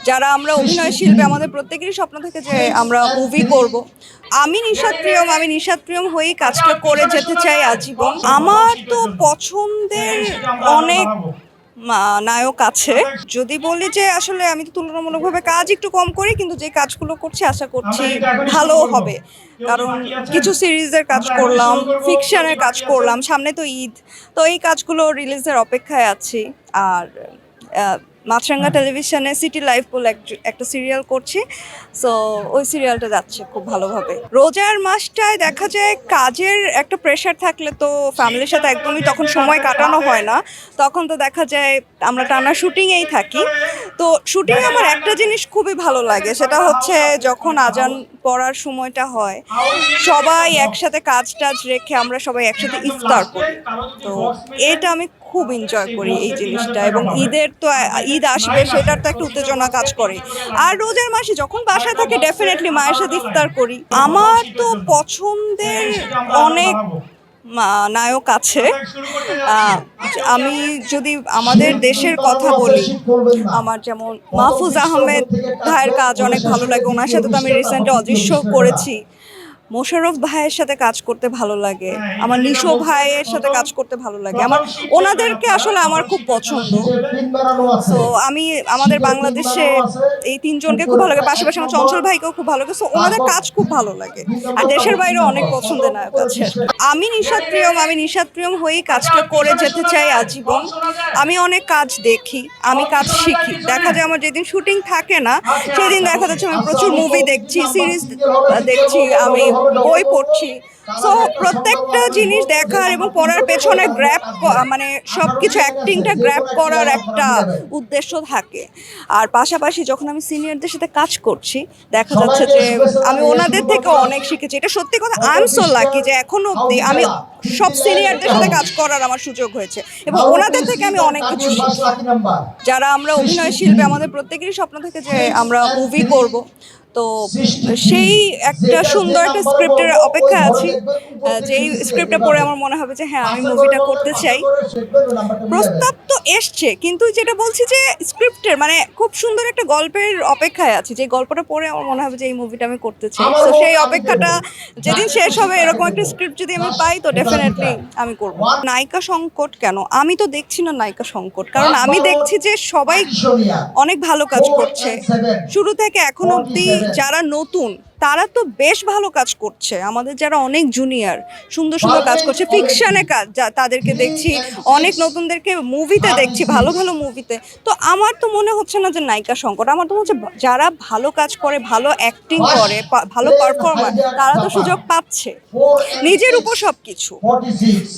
যারা আমরা অভিনয় শিল্পী আমাদের প্রত্যেকেরই স্বপ্ন থাকে যে আমরা মুভি করব। আমি নিশাদ প্রিয়ম হয়েই কাজটা করে যেতে চাই আজীবন। আমার তো পছন্দের অনেক নায়ক আছে। যদি বলি যে আসলে আমি তো তুলনামূলকভাবে কাজ একটু কম করি, কিন্তু যে কাজগুলো করছি আশা করছি ভালো হবে। কারণ কিছু সিরিজের কাজ করলাম, ফিকশনের কাজ করলাম, সামনে তো ঈদ, তো এই কাজগুলো রিলিজের অপেক্ষায় আছি। আর মাছরাঙ্গা টেলিভিশনে সিটি লাইফ বলে একটা সিরিয়াল করছি, সো ওই সিরিয়ালটা যাচ্ছে খুব ভালোভাবে। রোজার মাসটায় দেখা যায় কাজের একটা প্রেশার থাকলে তো ফ্যামিলির সাথে একদমই তখন সময় কাটানো হয় না। তখন তো দেখা যায় আমরা টানা শুটিংয়েই থাকি। তো শুটিং আমার একটা জিনিস খুবই ভালো লাগে, সেটা হচ্ছে যখন আজান পড়ার সময়টা হয়, সবাই একসাথে কাজ টাজ রেখে আমরা সবাই একসাথে ইফতার করি। তো এটা আমি খুব এনজয় করি এই জিনিসটা। এবং ঈদের তো ঈদ আসবে, সেটার তো একটা উত্তেজনা কাজ করে। আর রোজার মাসে যখন বাসায় থাকে ডেফিনেটলি মায়ের সাথে ইফতার করি। আমার তো পছন্দের অনেক নায়ক আছে। আমি যদি আমাদের দেশের কথা বলি, আমার যেমন মাহফুজ আহমেদ ভাইয়ের কাজ অনেক ভালো লাগে, ওনার সাথে তো আমি রিসেন্টলি অদৃশ্য করেছি। মোশাররফ ভাইয়ের সাথে কাজ করতে ভালো লাগে, আমার নিশো ভাইয়ের সাথে কাজ করতে ভালো লাগে। আমার ওনাদেরকে আসলে আমার খুব পছন্দ। সো আমি আমাদের বাংলাদেশে এই তিনজনকে খুব ভালো লাগে, পাশাপাশি আমার চঞ্চল ভাইকেও খুব ভালো লাগে। সো ওনাদের কাজ খুব ভালো লাগে। আর দেশের বাইরে অনেক পছন্দের নায়ক আছে। আমি নিশাদ প্রিয়ম হয়েই কাজটা করে যেতে চাই আজীবন। আমি অনেক কাজ দেখি, আমি কাজ শিখি। দেখা যায় আমার যেদিন শুটিং থাকে না, সেদিন দেখা যাচ্ছে আমি প্রচুর মুভি দেখছি, সিরিজ দেখছি, আমি বই পড়ছি। সো প্রত্যেকটা জিনিস দেখার এবং পড়ার পেছনে মানে সব কিছু অ্যাক্টিংটা গ্র্যাব করার একটা উদ্দেশ্য থাকে। আর পাশাপাশি যখন আমি সিনিয়রদের সাথে কাজ করছি, দেখা যাচ্ছে যে আমি ওনাদের থেকে অনেক শিখেছি। এটা সত্যি কথা, আই এম সো লাকি যে এখনো অবধি আমি সব সিনিয়রদের সাথে কাজ করার আমার সুযোগ হয়েছে এবং ওনাদের থেকে আমি অনেক কিছু শিখি। যারা আমরা অভিনয় শিল্পী আমাদের প্রত্যেকেরই স্বপ্ন থাকে যে আমরা মুভি করব। তো সেই একটা সুন্দর একটা স্ক্রিপ্টের অপেক্ষা আছি, যেই স্ক্রিপ্টটা পড়ে আমার মনে হবে যে হ্যাঁ আমি মুভিটা করতে চাই। প্রস্তাব তো এসছে, কিন্তু যেটা বলছি যে স্ক্রিপ্টের মানে খুব সুন্দর একটা গল্পের অপেক্ষায় আছি, যে গল্পটা পড়ে আমার মনে হবে যে এই মুভিটা আমি করতে চাই। তো সেই অপেক্ষাটা যেদিন শেষ হবে, এরকম একটা স্ক্রিপ্ট যদি আমি পাই তো ডেফিনেটলি আমি করব। নায়িকা সংকট কেন? আমি তো দেখছি না নায়িকা সংকট, কারণ আমি দেখছি যে সবাই অনেক ভালো কাজ করছে। শুরু থেকে এখন অবধি যারা নতুন তারা তো বেশ ভালো কাজ করছে, আমাদের যারা অনেক জুনিয়র সুন্দর সুন্দর কাজ করছে ফিকশনে কাজ, তাদেরকে দেখছি, অনেক নতুনদেরকে মুভিতে দেখছি, ভালো ভালো মুভিতে। তো আমার তো মনে হচ্ছে না যে নায়িকা সংকট। আমার তো মনে হচ্ছে যারা ভালো কাজ করে, ভালো অ্যাক্টিং করে, ভালো পারফর্মার, তারা তো সুযোগ পাচ্ছে। নিজের উপর সব কিছু,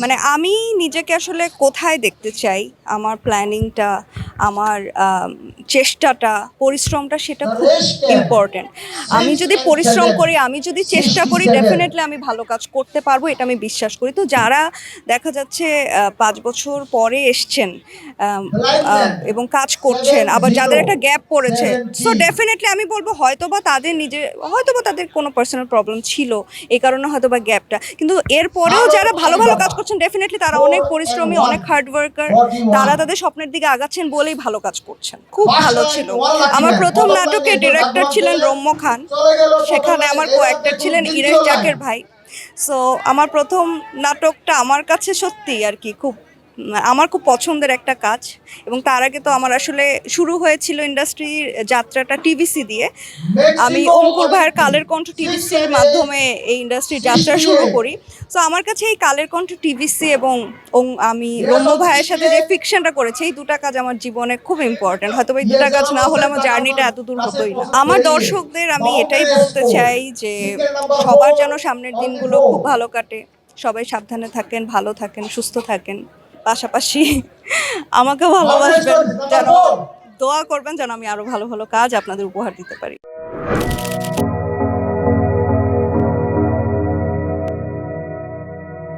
মানে আমি নিজেকে আসলে কোথায় দেখতে চাই, আমার প্ল্যানিংটা, আমার চেষ্টাটা, পরিশ্রমটা, সেটা খুব ইম্পর্টেন্ট। আমি যদি পরিশ্রম করি, আমি যদি চেষ্টা করি, ডেফিনেটলি আমি ভালো কাজ করতে পারবো, এটা আমি বিশ্বাস করি। তো যারা দেখা যাচ্ছে 5 বছর পরে এসছেন এবং কাজ করছেন, আবার যাদের একটা গ্যাপ পড়েছে, সো ডেফিনেটলি আমি বলবো হয়তোবা তাদের কোনো পার্সোনাল প্রবলেম ছিল, এই কারণে হয়তোবা গ্যাপটা। কিন্তু এরপরেও যারা ভালো ভালো কাজ করছেন, ডেফিনেটলি তারা অনেক পরিশ্রমী, অনেক হার্ড ওয়ার্কার, তারা তাদের স্বপ্নের দিকে আগাচ্ছেন বলেই ভালো কাজ করছেন। খুব ভালো ছিল। আমার প্রথম নাটকের ডিরেক্টর ছিলেন রম্য খান, সেখানে আমার কো অ্যাক্টর ছিলেন ইরেশ জাকের ভাই। সো আমার প্রথম নাটকটা আমার কাছে সত্যি আর কি আমার খুব পছন্দের একটা কাজ। এবং তার আগে তো আমার আসলে শুরু হয়েছিল ইন্ডাস্ট্রির যাত্রাটা টিভিসি দিয়ে। আমি অঙ্কুর ভাইয়ের কালের কণ্ঠ টিভিসির মাধ্যমে এই ইন্ডাস্ট্রির যাত্রা শুরু করি। সো আমার কাছে এই কালের কণ্ঠ টিভিসি এবং আমি রম্য ভাইয়ের সাথে যে ফিকশনটা করেছি, এই দুটা কাজ আমার জীবনে খুব ইম্পর্ট্যান্ট। হয়তো এই দুটা কাজ না হলে আমার জার্নিটা এত দূর হতোই না। আমার দর্শকদের আমি এটাই বলতে চাই যে সবার যেন সামনের দিনগুলো খুব ভালো কাটে, সবাই সাবধানে থাকেন, ভালো থাকেন, সুস্থ থাকেন। পাশাপাশি আমাকে ভালোবাসবেন, যেন দোয়া করবেন যেন আমি আরো ভালো ভালো কাজ আপনাদের উপহার দিতে পারি।